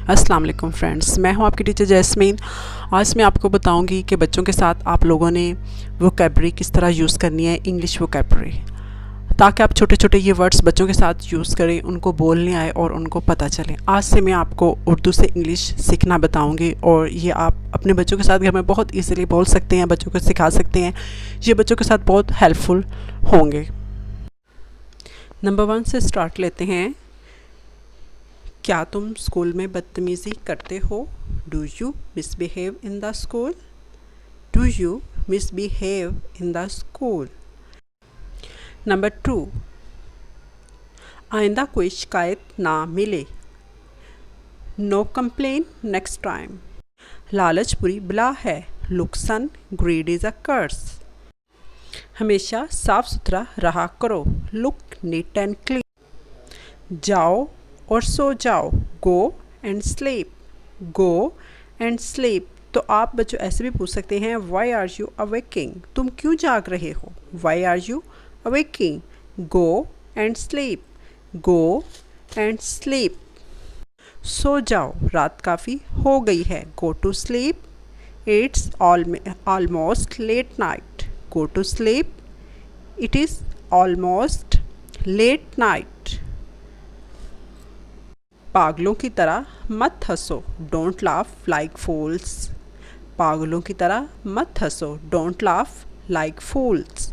अस्सलाम वालेकुम फ्रेंड्स, मैं हूं आपकी टीचर जैस्मीन। आज मैं आपको बताऊंगी कि बच्चों के साथ आप लोगों ने वोकैबलरी किस तरह यूज़ करनी है, इंग्लिश वोकैबलरी, ताकि आप छोटे छोटे ये वर्ड्स बच्चों के साथ यूज़ करें, उनको बोलने आए और उनको पता चले। आज से मैं आपको उर्दू से इंग्लिश सीखना बताऊंगी और ये आप अपने बच्चों के साथ घर में बहुत ईज़िली बोल सकते हैं, बच्चों को सिखा सकते हैं। ये बच्चों के साथ बहुत हेल्पफुल होंगे। नंबर 1 से स्टार्ट लेते हैं। क्या तुम स्कूल में बदतमीज़ी करते हो? Do you misbehave in the school? Do you misbehave in the school? Number 2, आइंदा कोई शिकायत ना मिले। No complain next time. लालच बुरी बला है। लुक्सन ग्रीड इज़ अ कर्स। हमेशा साफ सुथरा रहा करो। Look neat and clean. जाओ और सो जाओ। Go and sleep. Go and sleep. तो आप बच्चों ऐसे भी पूछ सकते हैं, वाई आर यू अवेकिंग? तुम क्यों जाग रहे हो? Why are you awaking? Go and sleep. Go and sleep. सो जाओ, रात काफ़ी हो गई है। Go to sleep, it's almost late night. Go to sleep, it is almost late night. पागलों की तरह मत हंसो। Don't laugh like fools. पागलों की तरह मत हंसो। Don't laugh like fools.